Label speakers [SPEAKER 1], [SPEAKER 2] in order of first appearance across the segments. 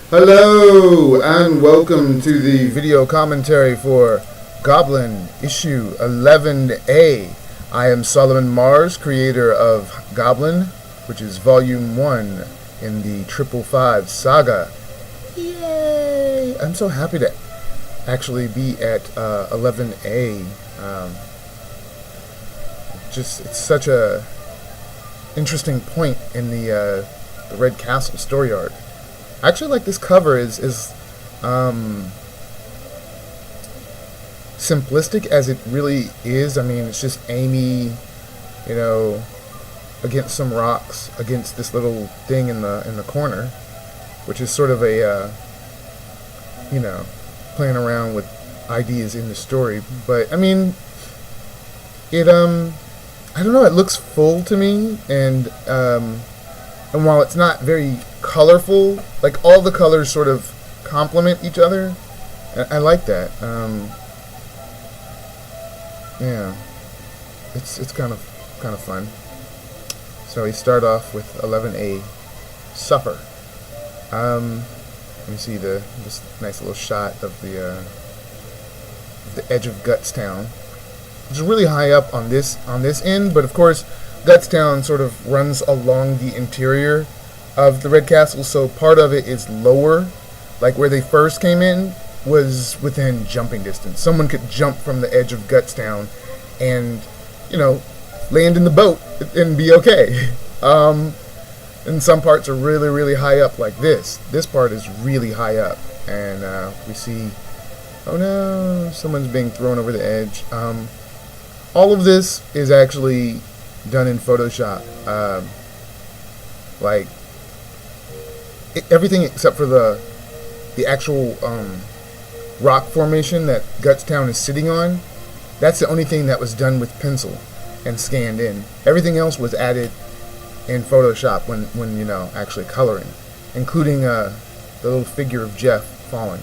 [SPEAKER 1] Hello and welcome to the video commentary for Goblyn issue 11A. I am Solomon Mars, creator of Goblyn, which is volume 1 in the 555 saga. Yay! I'm so happy to actually be at 11A. It's such a interesting point in the Red Castle story arc. I actually like this cover is simplistic as it really is. I mean, it's just Amy, against some rocks, against this little thing in the corner, which is sort of a playing around with ideas in the story. But I mean, it I don't know. It looks full to me, and while it's not very colorful, like all the colors sort of complement each other. I like that. Yeah, it's kind of fun. So we start off with 11A, Suffer. Let me see this nice little shot of the edge of Gutstown, which is really high up on this end, but of course Gutstown sort of runs along the interior of the Red Castle, so part of it is lower. Like where they first came in was within jumping distance. Someone could jump from the edge of Gutstown and, land in the boat and be okay. And some parts are really, really high up like this. This part is really high up, and we see, oh no, someone's being thrown over the edge. All of this is actually done in Photoshop. Everything except for the actual rock formation that Gutstown is sitting on. That's the only thing that was done with pencil and scanned in. Everything else was added in Photoshop when actually coloring, including the little figure of Jeff falling.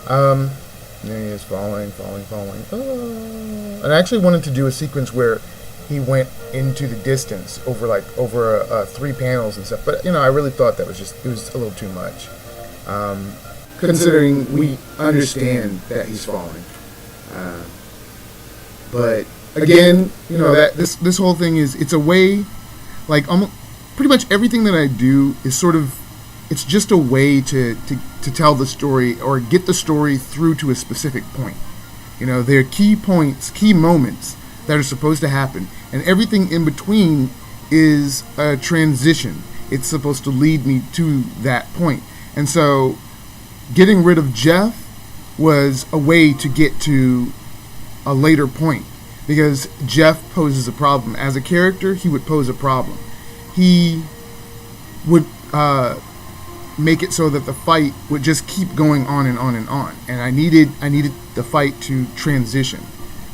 [SPEAKER 1] There he is, falling. Oh. And I actually wanted to do a sequence where he went into the distance over 3 panels and stuff, but I really thought that was it was a little too much, considering we understand that he's falling. But again, that this whole thing it's a way, like almost pretty much everything that I do is sort of, it's just a way to tell the story or get the story through to a specific point. There are key points, key moments that are supposed to happen, and everything in between is a transition. It's supposed to lead me to that point. And so getting rid of Jeff was a way to get to a later point, because Jeff poses a problem. As a character, he would pose a problem. He would make it so that the fight would just keep going on and on and on, and I needed the fight to transition,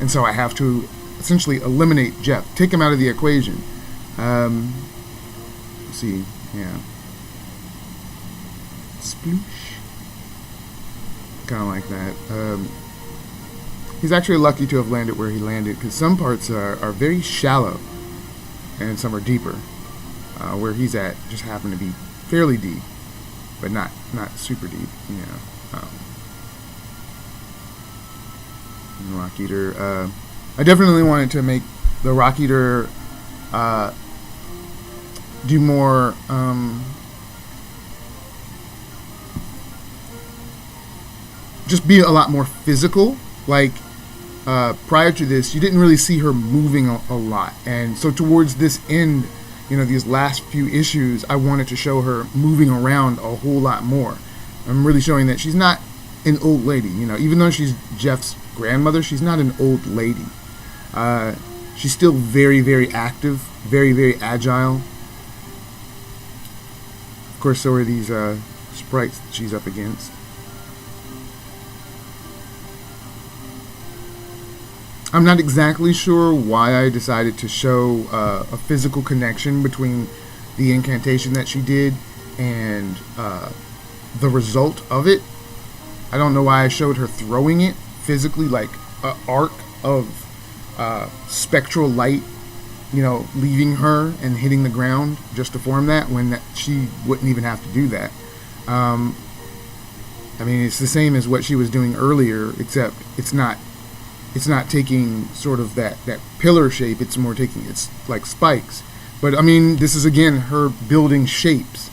[SPEAKER 1] and so I have to essentially eliminate Jeff, take him out of the equation. Let's see, yeah, sploosh, kind of like that. He's actually lucky to have landed where he landed, because some parts are very shallow and some are deeper. Where he's at just happened to be fairly deep, but not super deep, Rock Eater. I definitely wanted to make the Rock Eater do more just be a lot more physical. Like prior to this, you didn't really see her moving a lot, and so towards this end, these last few issues, I wanted to show her moving around a whole lot more. I'm really showing that she's not an old lady. Even though she's Jeff's grandmother, she's not an old lady. She's still very, very active, very, very agile. Of course, so are these sprites that she's up against. I'm not exactly sure why I decided to show a physical connection between the incantation that she did and the result of it. I don't know why I showed her throwing it physically, like an arc of spectral light, leaving her and hitting the ground just to form that, when she wouldn't even have to do that. I mean, it's the same as what she was doing earlier, except it's not taking sort of that pillar shape. It's more taking, it's like spikes. But I mean, this is again her building shapes.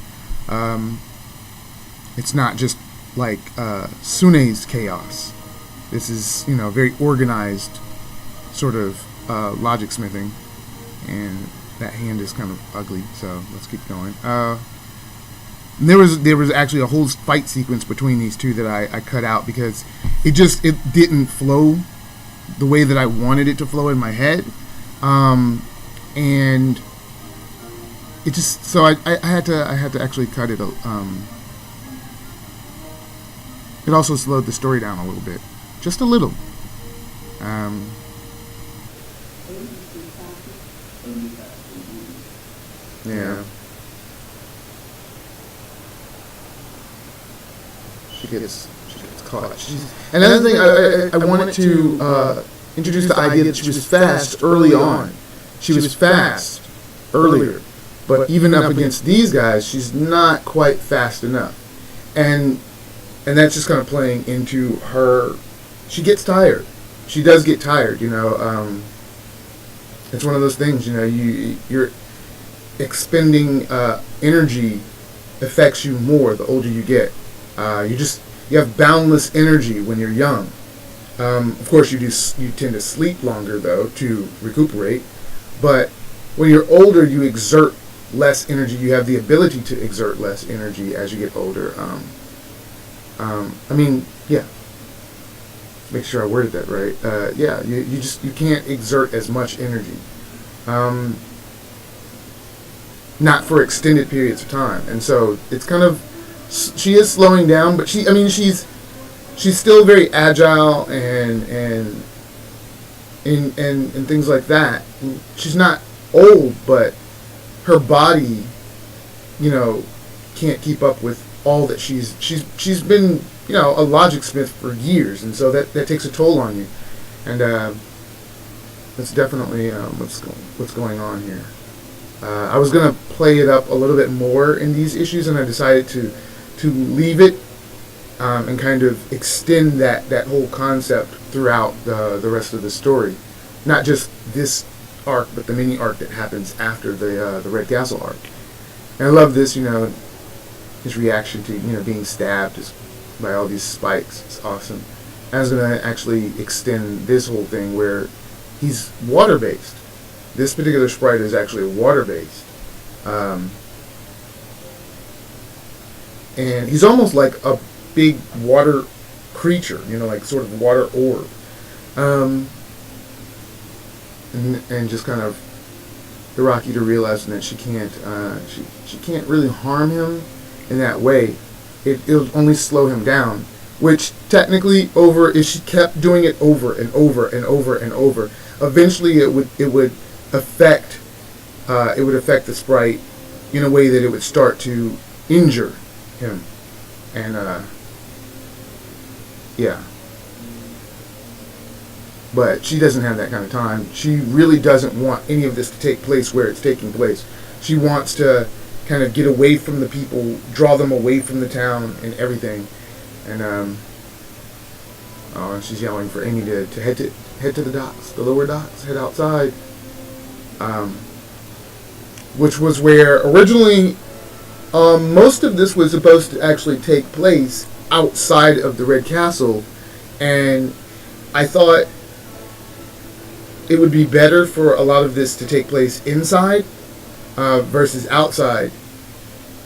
[SPEAKER 1] It's not just like Sune's chaos. This is, you know, very organized sort of logic smithing, and that hand is kind of ugly. So let's keep going. There was actually a whole fight sequence between these two that I cut out because it didn't flow the way that I wanted it to flow in my head, and it just, so I had to actually cut it. It also slowed the story down a little bit, just a little. Yeah. She gets caught. Another thing, I wanted to introduce the idea that she was fast early on. She was fast earlier, but even up against these guys, she's not quite fast enough. And that's just kind of playing into her. She gets tired. She does get tired, you know. It's one of those things, you know, you're expending energy affects you more the older you get. You have boundless energy when you're young. Of course, you tend to sleep longer though to recuperate. But when you're older, you exert less energy. You have the ability to exert less energy as you get older. I mean, yeah. Make sure I worded that right. Yeah, you can't exert as much energy. Not for extended periods of time, and so it's kind of, she is slowing down, but she's still very agile and things like that. And she's not old, but her body, you know, can't keep up with all that she's been, you know, a logic smith for years, and so that takes a toll on you, and that's definitely what's going on here. I was going to play it up a little bit more in these issues, and I decided to leave it and kind of extend that whole concept throughout the rest of the story. Not just this arc, but the mini arc that happens after the Red Castle arc. And I love this, you know, his reaction to, you know, being stabbed by all these spikes. It's awesome. I was going to actually extend this whole thing where he's water-based. This particular sprite is actually water-based. And he's almost like a big water creature, you know, like sort of water orb. And just kind of Hiraki to realizing that she can't really harm him in that way. It'll only slow him down. Which technically, if she kept doing it over and over and over and over, eventually it would affect the sprite in a way that it would start to injure him, and yeah. But she doesn't have that kind of time. She really doesn't want any of this to take place where it's taking place. She wants to kind of get away from the people, draw them away from the town and everything. And she's yelling for Amy to head to the docks, the lower docks, head outside. Which was where originally most of this was supposed to actually take place outside of the Red Castle, and I thought it would be better for a lot of this to take place inside versus outside,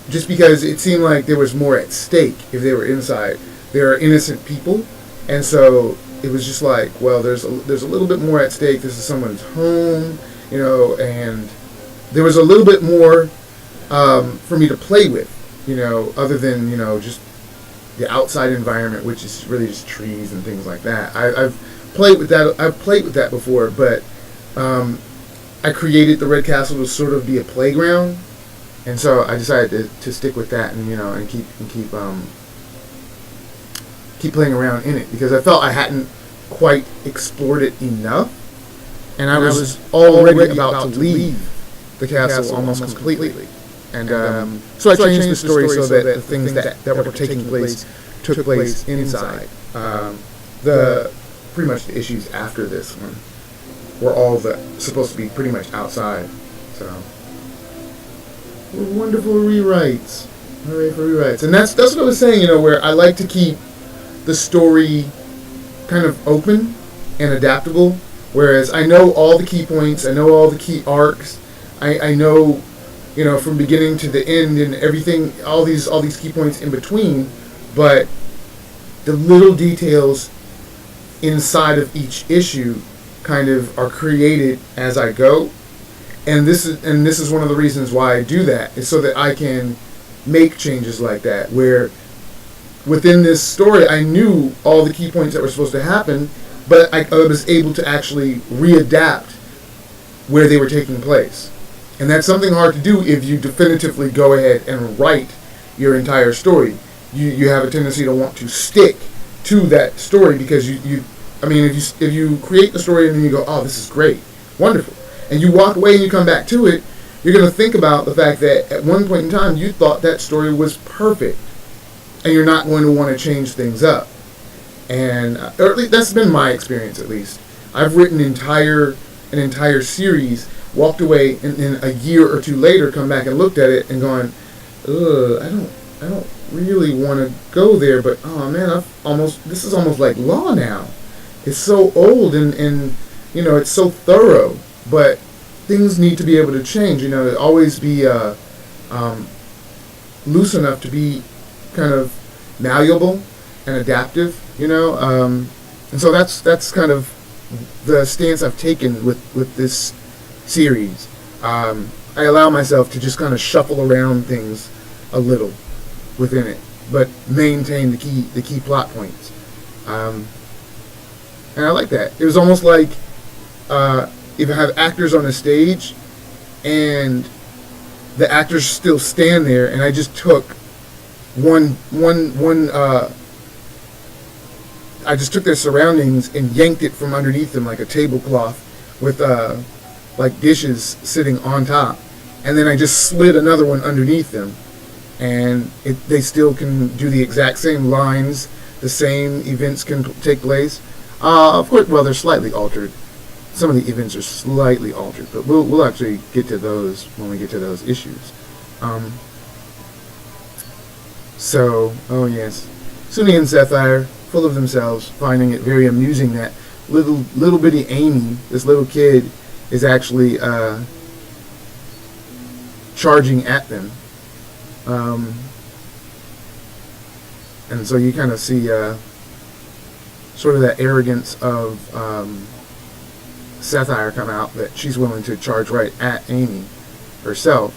[SPEAKER 1] just because it seemed like there was more at stake if they were inside. There are innocent people, and so it was just like, well, there's a little bit more at stake. This is someone's home, you know, and there was a little bit more for me to play with, you know, other than, you know, just the outside environment, which is really just trees and things like that. I've played with that before, but I created the Red Castle to sort of be a playground, and so I decided to stick with that, and, you know, and keep playing around in it, because I felt I hadn't quite explored it enough, and I was already about to leave the castle almost completely. And so I changed the story so that the things that were taking place took place inside. The pretty much the issues after this one were all supposed to be pretty much outside. So wonderful rewrites. Hooray for rewrites. And that's what I was saying, where I like to keep the story kind of open and adaptable, whereas I know all the key points, I know all the key arcs, I know, from beginning to the end and everything, all these key points in between, but the little details inside of each issue kind of are created as I go, and this is one of the reasons why I do that, is so that I can make changes like that, where within this story I knew all the key points that were supposed to happen, but I was able to actually readapt where they were taking place. And that's something hard to do if you definitively go ahead and write your entire story. You have a tendency to want to stick to that story because if you create the story and then you go, oh, this is great, wonderful, and you walk away and you come back to it, you're going to think about the fact that at one point in time you thought that story was perfect, and you're not going to want to change things up. And or at least that's been my experience. At least I've written an entire series, walked away, and then a year or two later come back and looked at it and gone, ugh, I don't really want to go there, but oh man, this is almost like law now. It's so old and it's so thorough, but things need to be able to change, always be loose enough to be kind of malleable and adaptive, and so that's kind of the stance I've taken with this series. I allow myself to just kind of shuffle around things a little within it, but maintain the key plot points. And I like that. It was almost like if I have actors on a stage and the actors still stand there, and I just took I just took their surroundings and yanked it from underneath them like a tablecloth with like dishes sitting on top, and then I just slid another one underneath them, and they still can do the exact same lines, the same events can take place. Of course, well, they're slightly altered. Some of the events are slightly altered, but we'll actually get to those when we get to those issues. Oh yes, Sunny and Sapphire, full of themselves, finding it very amusing that little bitty Amy, this little kid, is actually charging at them. And so you kind of see sort of that arrogance of Sapphire come out, that she's willing to charge right at Amy herself.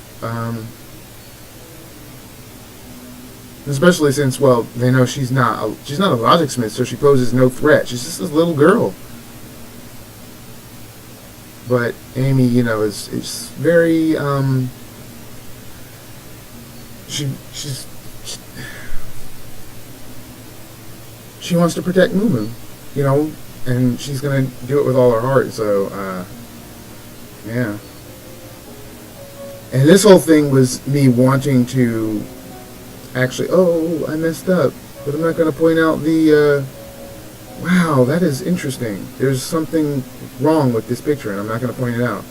[SPEAKER 1] Especially since, well, they know she's not a logic smith, so she poses no threat. She's just this little girl. But Amy, is very she wants to protect Mumu, and she's gonna do it with all her heart. So, yeah. And this whole thing was me wanting to actually, I messed up, but I'm not gonna point out the. Wow, that is interesting. There's something wrong with this picture, and I'm not gonna point it out.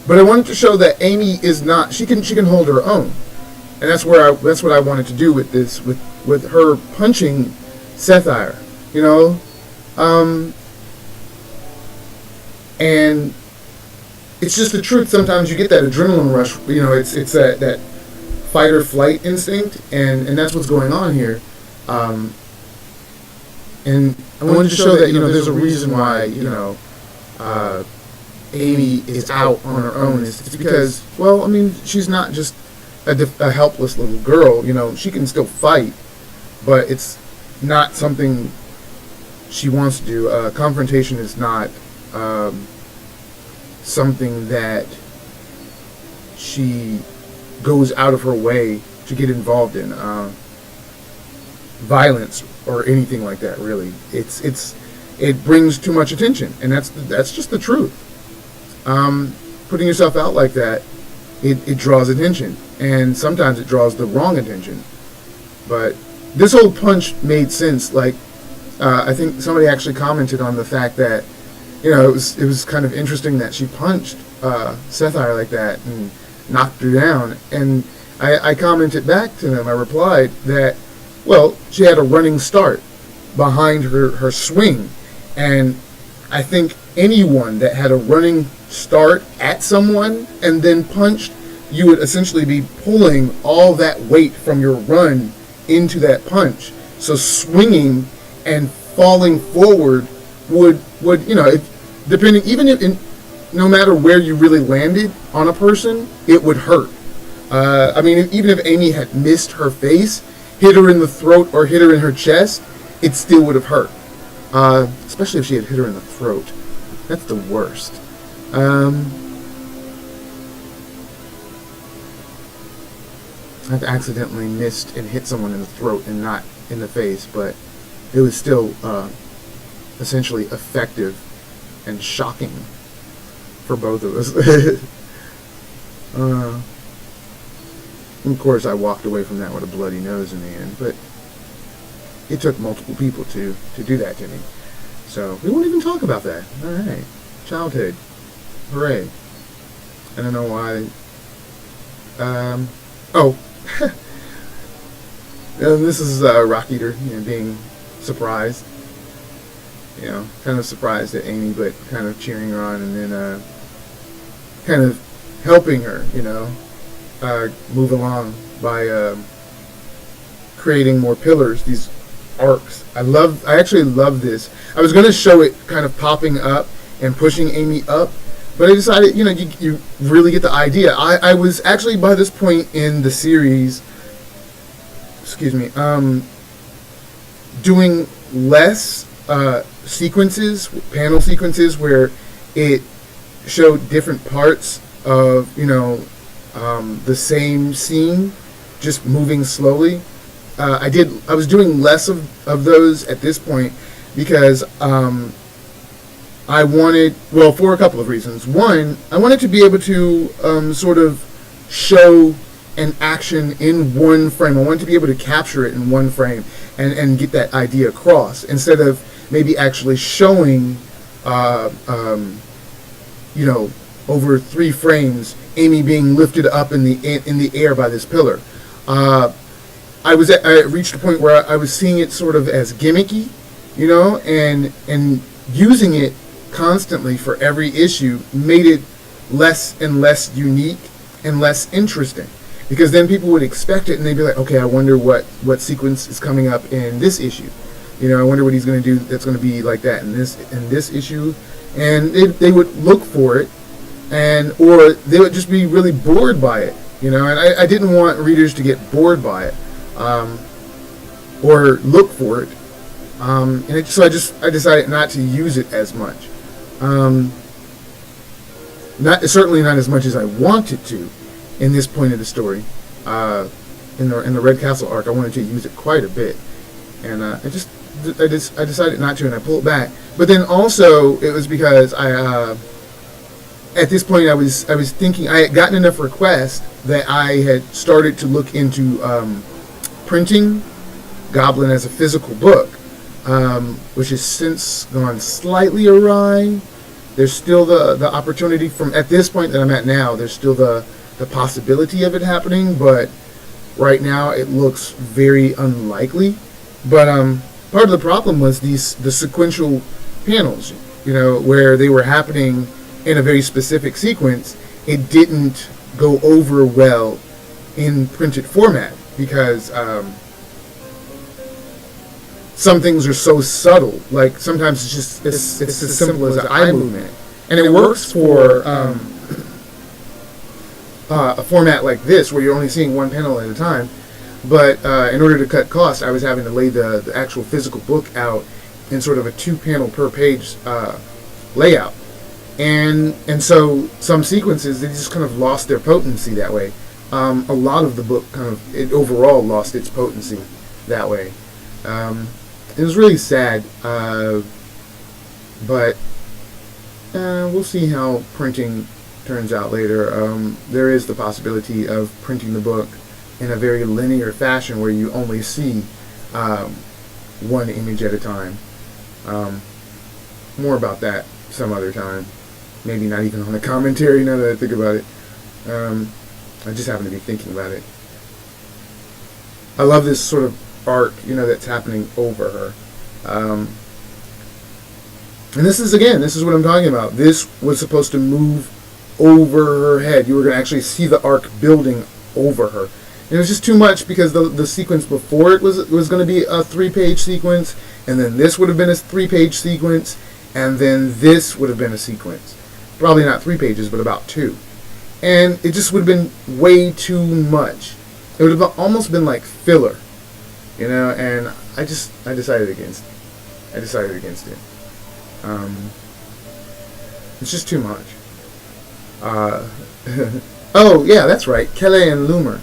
[SPEAKER 1] But I wanted to show that Amy is not. She can hold her own, and that's what I wanted to do with this, with her punching Sapphire, and it's just the truth. Sometimes you get that adrenaline rush, it's that fight or flight instinct, and that's what's going on here. And I wanted to show that there's a reason why Amy is out on her own. It's because, well, I mean, she's not just a helpless little girl. She can still fight, but it's not something she wants to do. Confrontation is not something that she goes out of her way to get involved in. Violence or anything like that, really. It brings too much attention, and that's just the truth. Putting yourself out like that, it draws attention, and sometimes it draws the wrong attention. But this whole punch made sense. Like, I think somebody actually commented on the fact that, it was kind of interesting that she punched Sethire like that and knocked her down. And I commented back to them, I replied that, well, she had a running start behind her swing. And I think anyone that had a running start at someone and then punched, you would essentially be pulling all that weight from your run into that punch. So swinging and falling forward would depending, even if no matter where you really landed on a person, it would hurt. I mean, even if Amy had missed her face, hit her in the throat or hit her in her chest, it still would have hurt. Especially if she had hit her in the throat. That's the worst. I've accidentally missed and hit someone in the throat and not in the face, but it was still essentially effective and shocking for both of us. Of course, I walked away from that with a bloody nose in the end, but it took multiple people to do that to me. So we won't even talk about that. All right, childhood, hooray! I don't know why. This is Rock Eater, being surprised. Kind of surprised at Amy, but kind of cheering her on, and then kind of helping her, move along by creating more pillars, these arcs. I actually love this. I was going to show it kind of popping up and pushing Amy up, but I decided, you really get the idea. I was actually, by this point in the series, doing less panel sequences where it showed different parts of, the same scene, just moving slowly. I was doing less of those at this point because I wanted, for a couple of reasons. One, I wanted to be able to sort of show an action in one frame. I wanted to be able to capture it in one frame and get that idea across, instead of maybe actually showing, over 3 frames, Amy being lifted up in the air by this pillar. I reached a point where I was seeing it sort of as gimmicky, and using it constantly for every issue made it less and less unique and less interesting. Because then people would expect it and they'd be like, okay, I wonder what sequence is coming up in this issue. I wonder what he's going to do that's going to be like that in this issue. And they would look for it, or they would just be really bored by it. And I didn't want readers to get bored by it, or look for it. So I decided not to use it as much. Certainly not as much as I wanted to. In this point of the story, in the Red Castle arc, I wanted to use it quite a bit, and I decided not to, and I pulled back. But then also it was because at this point I was thinking I had gotten enough requests that I had started to look into printing Goblin as a physical book, which has since gone slightly awry. There's still the opportunity at this point that I'm at now. There's still the possibility of it happening, but right now it looks very unlikely. But part of the problem was the sequential panels, where they were happening in a very specific sequence. It didn't go over well in printed format because some things are so subtle. Like sometimes it's as simple as an eye movement, and it works for a format like this where you're only seeing one panel at a time. But in order to cut costs, I was having to lay the actual physical book out in sort of a 2-panel per page layout, and so some sequences, they just kind of lost their potency that way. A lot of the book it overall lost its potency that way. It was really sad, but we'll see how printing turns out later. There is the possibility of printing the book in a very linear fashion where you only see um, one image at a time. More about that some other time. Maybe not even on a commentary now that I think about it. I just happen to be thinking about it. I love this sort of arc, that's happening over her. And this is what I'm talking about. This was supposed to move over her head. You were going to actually see the arc building over her. And it was just too much because the sequence before it was going to be a 3-page sequence, and then this would have been a 3-page sequence, and then this would have been a sequence. Probably not 3 pages, but about 2. And it just would have been way too much. It would have almost been like filler, and I decided against it. It's just too much. Oh, yeah, that's right. Kele and Loomer.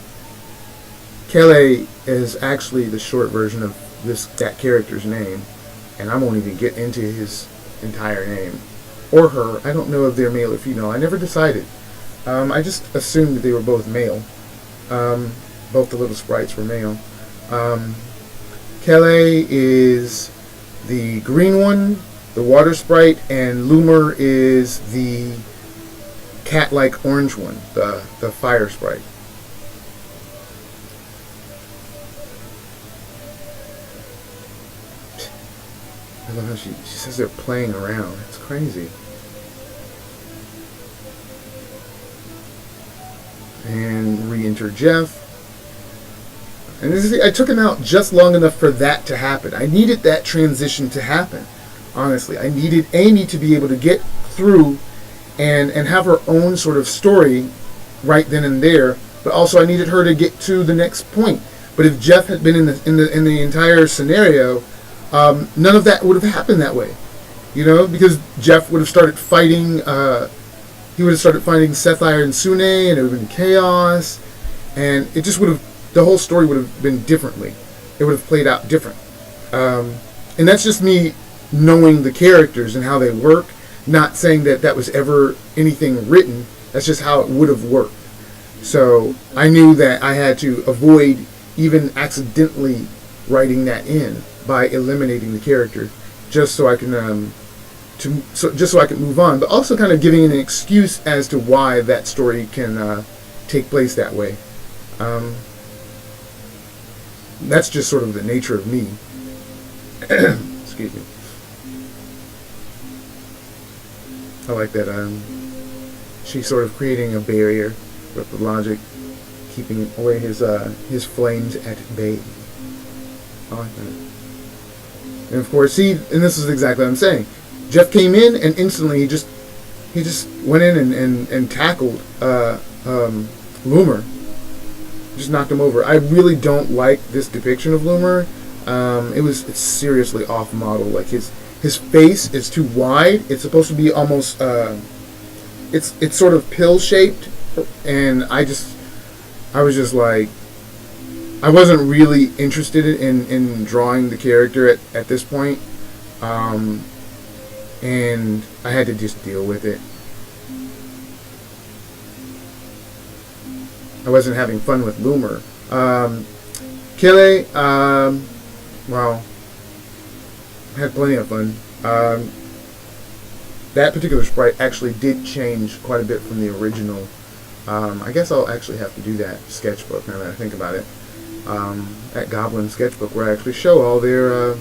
[SPEAKER 1] Kele is actually the short version of that character's name, and I won't even get into his entire name. Or her. I don't know if they're male or female. I never decided. I just assumed that they were both male. Both the little sprites were male. Kele is the green one, the water sprite, and Loomer is the cat-like orange one, the fire sprite. I love how she says they're playing around. It's crazy. And re-enter Jeff. And I took him out just long enough for that to happen. I needed that transition to happen. Honestly, I needed Amy to be able to get through and have her own sort of story right then and there. But also, I needed her to get to the next point. But if Jeff had been in the entire scenario, none of that would have happened that way. Because Jeff would have started fighting. He would have started fighting Sethire and Sune, and it would have been chaos, and it just would have. The whole story would have been differently. It would have played out different. And that's just me knowing the characters and how they work, not saying that was ever anything written. That's just how it would have worked. So I knew that I had to avoid even accidentally writing that in by eliminating the character, just so I can just so I can move on, but also kind of giving an excuse as to why that story can take place that way. That's just sort of the nature of me. Excuse me. I like that she's sort of creating a barrier with the logic, keeping away his flames at bay. I like that. And of course, and this is exactly what I'm saying. Jeff came in and instantly he just went in and tackled Loomer. Just knocked him over. I really don't like this depiction of Loomer. It's seriously off model. Like his face is too wide. It's supposed to be almost it's sort of pill shaped, and I was just like, I wasn't really interested in drawing the character at this point, and I had to just deal with it. I wasn't having fun with Loomer. Kele, well, I had plenty of fun. That particular sprite actually did change quite a bit from the original. I guess I'll actually have to do that sketchbook now that I think about it. At Goblyn sketchbook, where I actually show all their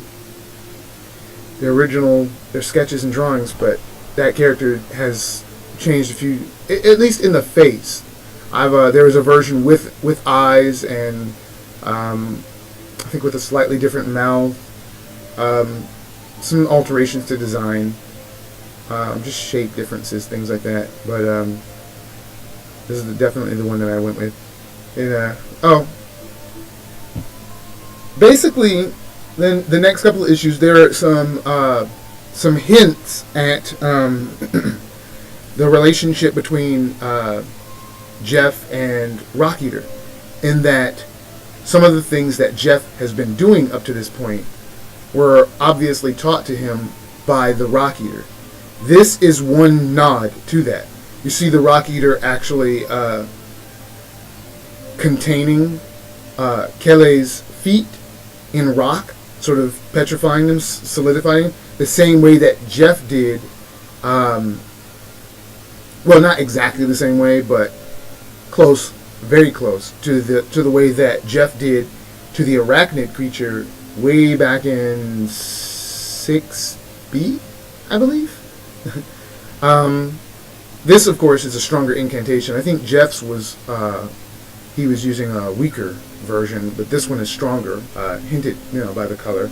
[SPEAKER 1] sketches and drawings, but that character has changed a few, at least in the face. There was a version with eyes and I think with a slightly different mouth. Some alterations to design, just shape differences, things like that. But this is definitely the one that I went with. And basically, then the next couple of issues, there are some hints at the relationship between Jeff and Rockeater, in that some of the things that Jeff has been doing up to this point were obviously taught to him by the Rockeater. This is one nod to that. You see the Rockeater actually containing Kele's feet in rock, sort of petrifying them, solidifying them, the same way that Jeff did. Well, not exactly the same way, but close, very close to the way that Jeff did to the arachnid creature way back in 6B, I believe. This, of course, is a stronger incantation. I think Jeff's was he was using a weaker version, but this one is stronger, hinted, by the color.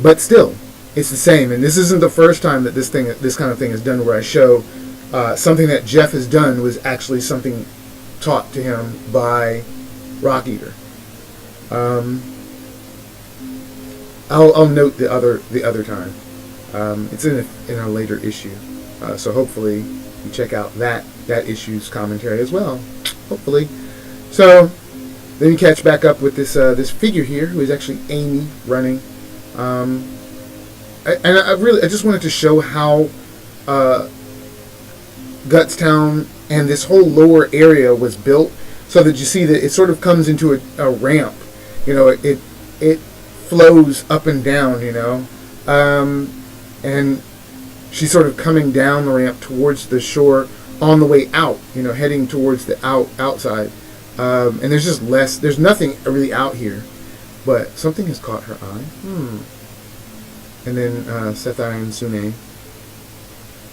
[SPEAKER 1] But still, it's the same. And this isn't the first time that this kind of thing is done, where I show something that Jeff has done was actually something taught to him by Rock Eater. I'll note the other time. It's in a later issue, so hopefully you check out that issue's commentary as well. Hopefully. So then you catch back up with this figure here, who is actually Amy running. I just wanted to show how Gutstown and this whole lower area was built, so that you see that it sort of comes into a ramp. It flows up and down, and she's sort of coming down the ramp towards the shore on the way out, heading towards the outside. And there's nothing really out here, but something has caught her eye. And then Sethai and Sune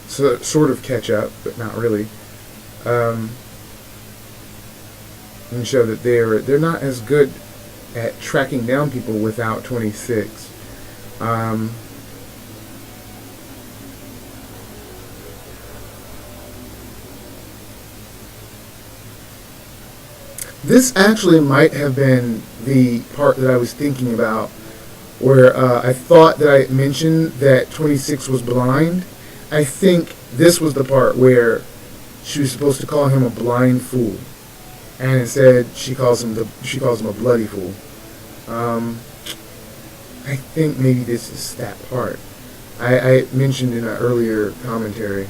[SPEAKER 1] sort of catch up, but not really. And show that they're not as good at tracking down people without 26. This actually might have been the part that I was thinking about, where I thought that I mentioned that 26 was blind. I think this was the part where she was supposed to call him a blind fool, and instead she calls him a bloody fool. I think maybe this is that part. I mentioned in an earlier commentary.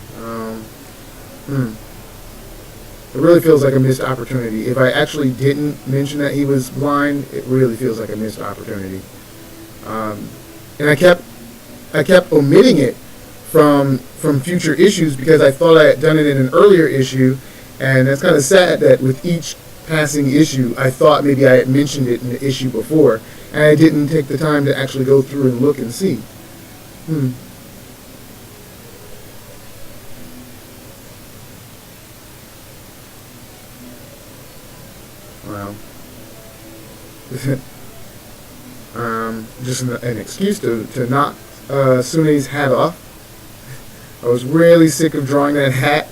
[SPEAKER 1] It really feels like a missed opportunity. If I actually didn't mention that he was blind, it really feels like a missed opportunity. And I kept omitting it from future issues because I thought I had done it in an earlier issue, and it's kind of sad that with each passing issue, I thought maybe I had mentioned it in the issue before, and I didn't take the time to actually go through and look and see. Well, just an excuse to knock Sune's hat off. I was really sick of drawing that hat.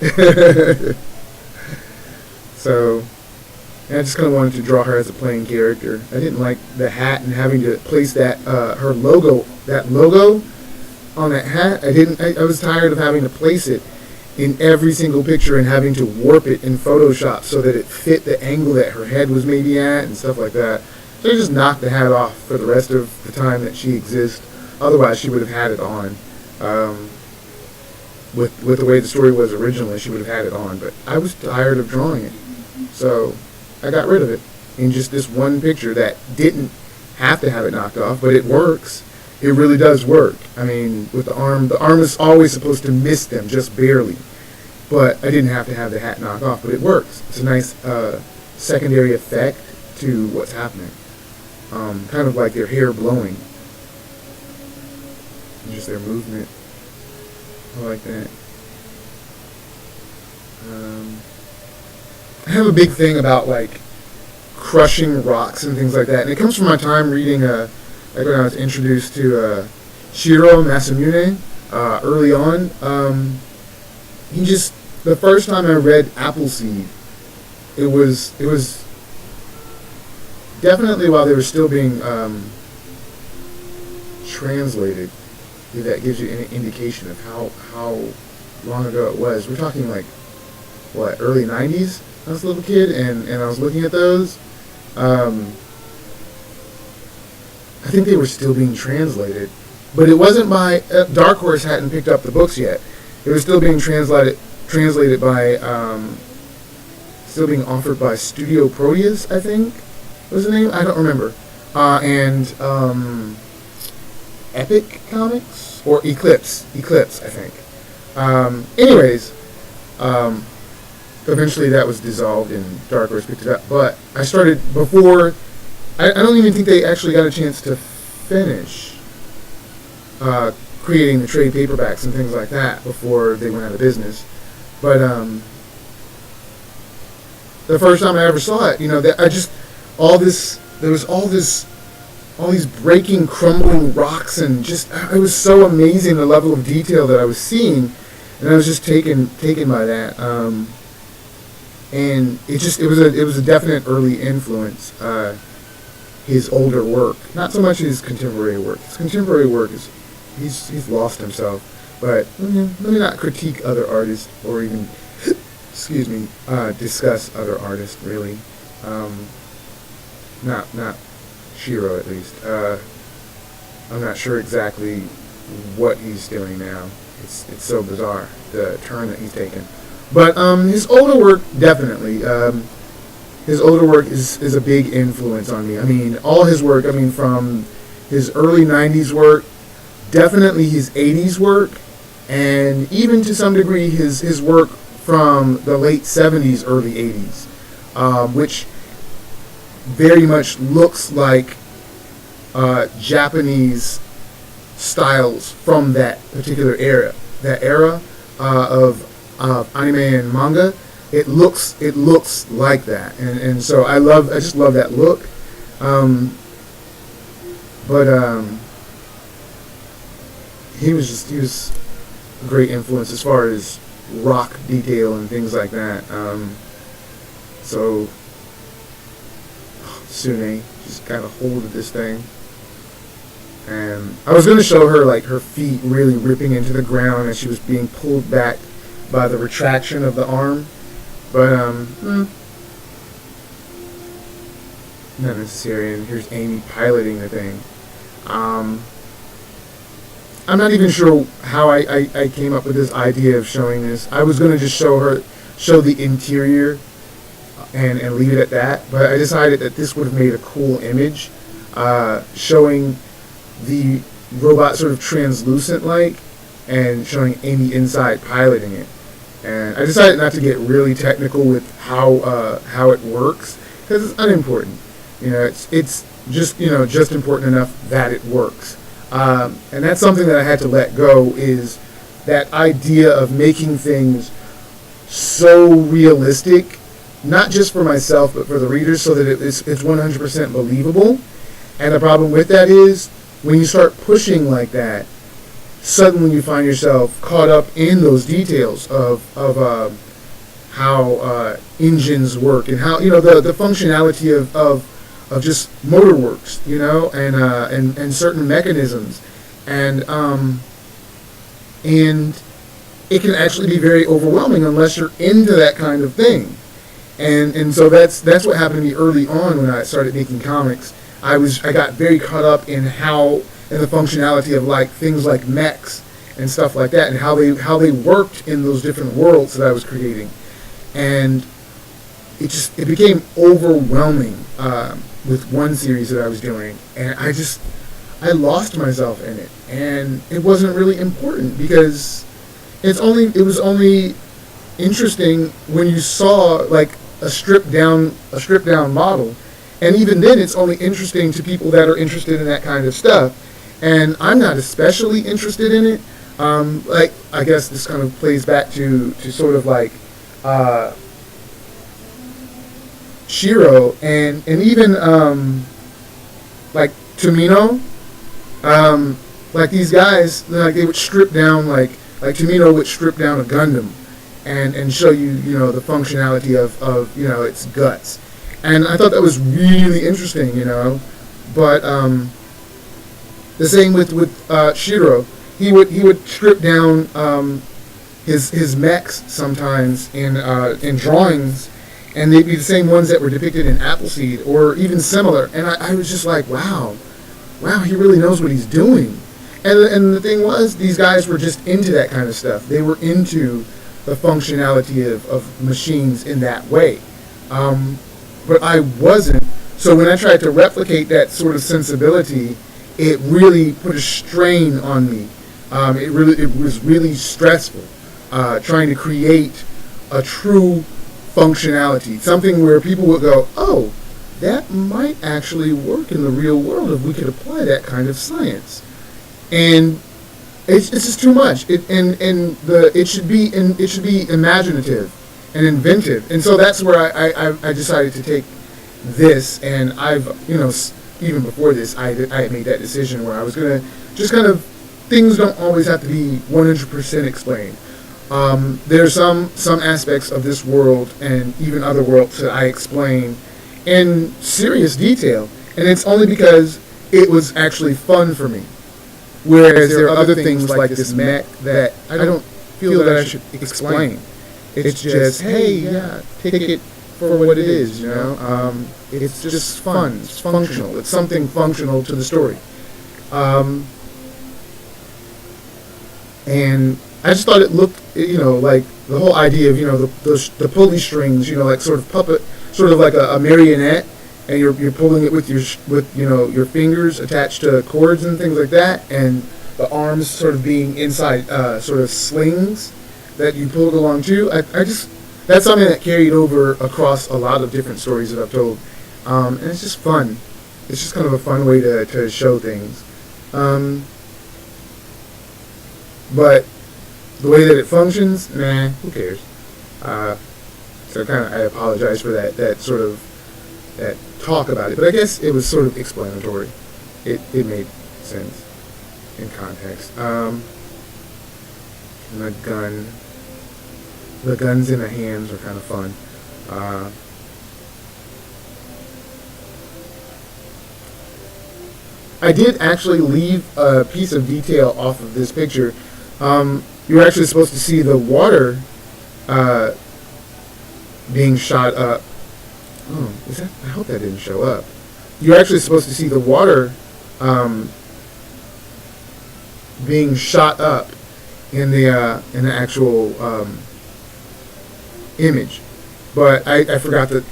[SPEAKER 1] So I just kind of wanted to draw her as a plain character. I didn't like the hat and having to place that her logo on that hat. I was tired of having to place it in every single picture and having to warp it in Photoshop so that it fit the angle that her head was maybe at and stuff like that. So I just knocked the hat off for the rest of the time that she exists. Otherwise, she would have had it on. With the way the story was originally, she would have had it on. But I was tired of drawing it, so I got rid of it in just this one picture that didn't have to have it knocked off, but it works. It really does work. I mean, with the arm is always supposed to miss them just barely. But I didn't have to have the hat knocked off, but it works. It's a nice secondary effect to what's happening. Kind of like their hair blowing. Just their movement. I like that. I have a big thing about like crushing rocks and things like that, and it comes from my time reading like when I was introduced to Shiro Masamune early on. The first time I read Appleseed, it was definitely while they were still being translated. If that gives you any indication of how long ago it was. We're talking like, early 90s? I was a little kid, and I was looking at those. I think they were still being translated. But it wasn't by... Dark Horse hadn't picked up the books yet. It was still being translated by... still being offered by Studio Proteus, I think. What's the name? I don't remember. And Epic Comics or Eclipse, I think. Anyways, eventually that was dissolved and Dark Horse picked it up. But I started before. I don't even think they actually got a chance to finish creating the trade paperbacks and things like that before they went out of business. But the first time I ever saw it, there was all these breaking, crumbling rocks, and just it was so amazing the level of detail that I was seeing, and I was just taken by that. And it was a definite early influence. His older work, not so much his contemporary work. His contemporary work is he's lost himself. But let me not critique other artists or even discuss other artists really. Not Shiro at least. I'm not sure exactly what he's doing now. It's so bizarre, the turn that he's taken. But his older work, definitely. His older work is a big influence on me. I mean, all his work, from his early 90s work, definitely his 80s work, and even to some degree his work from the late 70s, early 80s, which very much looks like Japanese styles from that particular era. That era of anime and manga, it looks like that, and so I just love that look. But he was a great influence as far as rock detail and things like that. So Sune just got a hold of this thing, and I was going to show her like her feet really ripping into the ground as she was being pulled back by the retraction of the arm, but not necessary. And here's Amy piloting the thing. I'm not even sure how I came up with this idea of showing this. I was going to just show the interior and leave it at that, but I decided that this would have made a cool image, showing the robot sort of translucent like, and showing Amy inside piloting it. And I decided not to get really technical with how it works, because it's unimportant. It's just just important enough that it works. And that's something that I had to let go, is that idea of making things so realistic, not just for myself but for the readers, so that it's 100% believable. And the problem with that is when you start pushing like that, suddenly you find yourself caught up in those details of how engines work, and how the functionality of just motor works, and certain mechanisms, and it can actually be very overwhelming unless you're into that kind of thing. And so that's what happened to me early on when I started making comics. I got very caught up in the functionality of like things like mechs and stuff like that, and how they worked in those different worlds that I was creating, and it became overwhelming with one series that I was doing, and I lost myself in it, and it wasn't really important, because it was only interesting when you saw like a stripped down model, and even then it's only interesting to people that are interested in that kind of stuff, and I'm not especially interested in it. Like, I guess this kind of plays back to sort of like Shiro and even like Tomino, like these guys, like they would strip down like Tomino would strip down a Gundam and show you the functionality of its guts, and I thought that was really interesting, but the same with Shiro. He would strip down his mechs sometimes in drawings, and they'd be the same ones that were depicted in Appleseed or even similar. And I was just like, wow, he really knows what he's doing. And the thing was, these guys were just into that kind of stuff. They were into the functionality of machines in that way. But I wasn't. So when I tried to replicate that sort of sensibility, it really put a strain on me. It was really stressful trying to create a true functionality, something where people would go, "Oh, that might actually work in the real world if we could apply that kind of science." And it's just too much. It should be imaginative and inventive. And so that's where I decided to take this, and even before this, I had made that decision where I was gonna just kind of, things don't always have to be 100% explained. There's some aspects of this world and even other worlds that I explain in serious detail, and it's only because it was actually fun for me. Whereas there are other things like this mech that I don't feel that I should explain. It's just, hey, yeah, take it for what it is, It's just fun. It's functional. It's something functional to the story. And I just thought it looked, like the whole idea of, the pulley strings, like sort of puppet, sort of like a marionette, and you're pulling it with your fingers attached to cords and things like that, and the arms sort of being inside sort of slings that you pulled along too. That's something that carried over across a lot of different stories that I've told, and it's just fun. It's just kind of a fun way to show things. But the way that it functions, who cares? So I apologize for that sort of that talk about it, but I guess it was sort of explanatory. It made sense in context. And the guns in the hands are kind of fun. I did actually leave a piece of detail off of this picture. You're actually supposed to see the water being shot up. Oh, I hope that didn't show up. You're actually supposed to see the water being shot up in the actual image, but I forgot to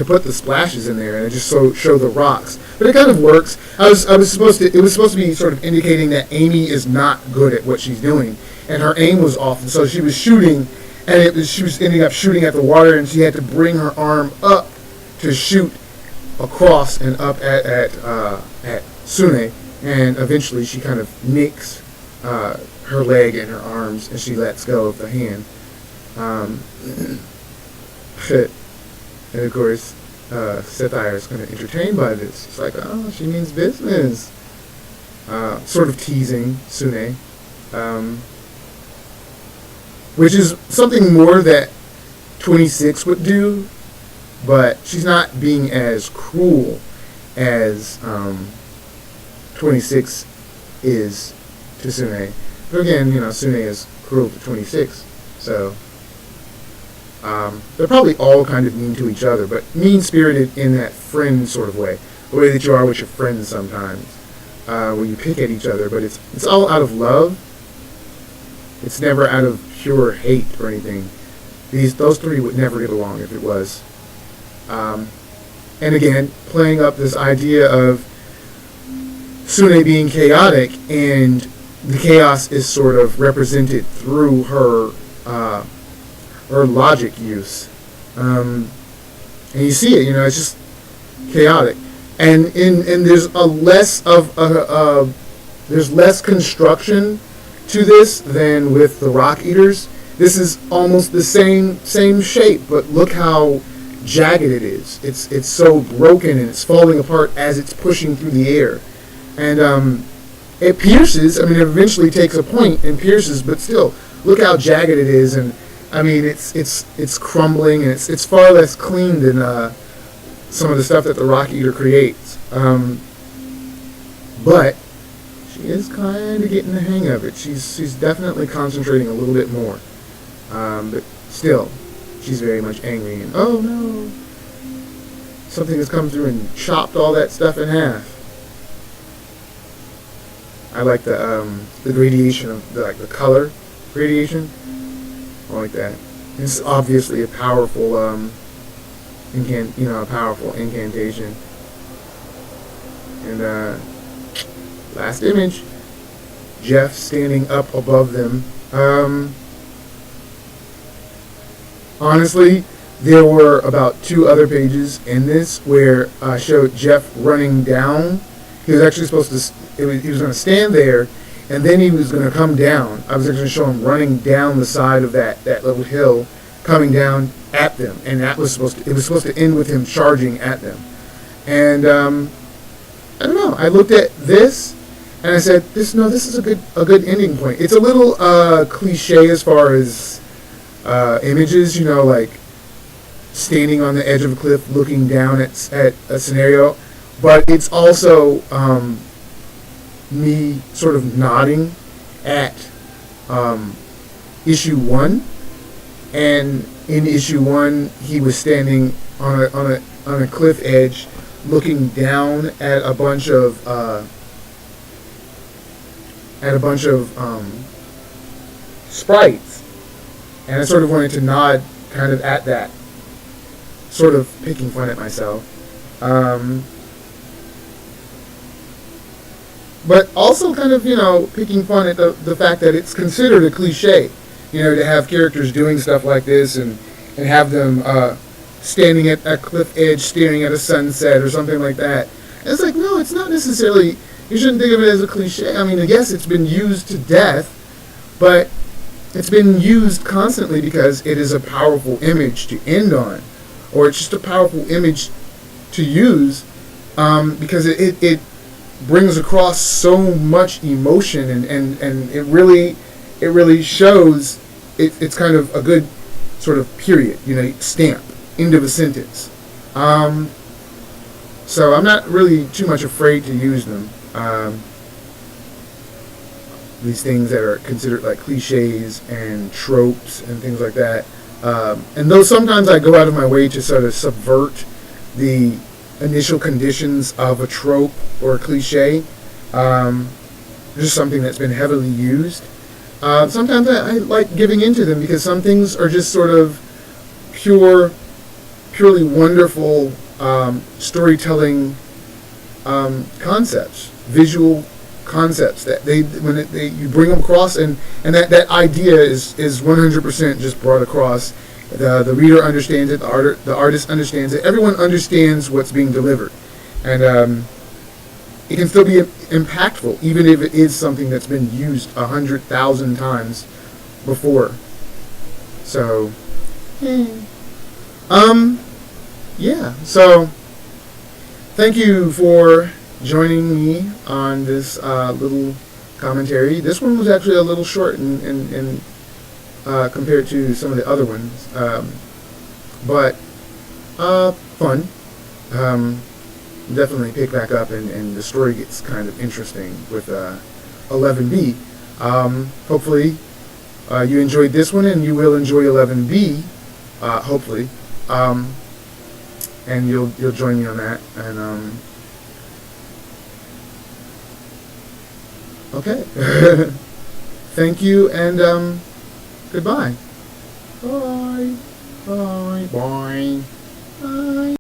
[SPEAKER 1] put the splashes in there, and I just show the rocks. But it kind of works. It was supposed to be sort of indicating that Amy is not good at what she's doing, and her aim was off, and so she was shooting, and she was ending up shooting at the water, and she had to bring her arm up to shoot across and up at Sune, and eventually she kind of nicks her leg and her arms, and she lets go of the hand. And of course, Satire is kind of entertained by this. It's like, oh, she means business. Sort of teasing Sune, which is something more that 26 would do, but she's not being as cruel as 26 is to Sune. But again, Sune is cruel to 26, so they're probably all kind of mean to each other, but mean-spirited in that friend sort of way, the way that you are with your friends sometimes, where you pick at each other, but it's all out of love. It's never out of pure hate or anything. Those three would never get along if it was. And again, playing up this idea of Sune being chaotic, and the chaos is sort of represented through her logic use. And you see it, it's just chaotic. And there's there's less construction to this than with the Rock Eaters. This is almost the same shape, but look how jagged it is. It's so broken, and it's falling apart as it's pushing through the air. And it pierces. It eventually takes a point and pierces, but still, look how jagged it is. And it's crumbling, and it's far less clean than some of the stuff that the Rock Eater creates. But she is kind of getting the hang of it. She's definitely concentrating a little bit more. But still, she's very much angry, and oh no, something has come through and chopped all that stuff in half. I like the gradation of the color gradation. I like that. It's obviously a powerful a powerful incantation. And last image, Jeff standing up above them. Honestly, there were about 2 other pages in this where I showed Jeff running down. He was actually supposed to. He was going to stand there, and then he was going to come down. I was actually going to show him running down the side of that little hill, coming down at them, and that was supposed to. It was supposed to end with him charging at them. And I don't know. I looked at this, and I said, "This is a good ending point." It's a little cliche as far as images, like standing on the edge of a cliff, looking down at a scenario, but it's also me sort of nodding at issue 1, and in issue 1, he was standing on a cliff edge, looking down at a bunch of sprites, and I sort of wanted to nod kind of at that, sort of picking fun at myself, but also kind of picking fun at the fact that it's considered a cliche, to have characters doing stuff like this and have them standing at a cliff edge staring at a sunset or something like that. And it's like, no, it's not necessarily, you shouldn't think of it as a cliche. I mean, I guess it's been used to death, but it's been used constantly because it is a powerful image to end on, or it's just a powerful image to use because it brings across so much emotion, and it really shows it's kind of a good sort of period, stamp, end of a sentence. So I'm not really too much afraid to use them. These things that are considered like cliches and tropes and things like that. And though sometimes I go out of my way to sort of subvert the initial conditions of a trope or a cliche, just something that's been heavily used, sometimes I like giving into them because some things are just sort of purely wonderful storytelling concepts, visual concepts that you bring them across, and that idea is 100% just brought across. The reader understands it, the artist understands it, everyone understands what's being delivered, and it can still be impactful even if it is something that's been used 100,000 times before. So yeah, so thank you for joining me on this little commentary. This one was actually a little short and compared to some of the other ones, but fun. Definitely pick back up, and the story gets kind of interesting with 11B. Hopefully you enjoyed this one, and you will enjoy 11B, hopefully, and you'll join me on that. And okay. Thank you, and goodbye. Bye. Bye. Bye.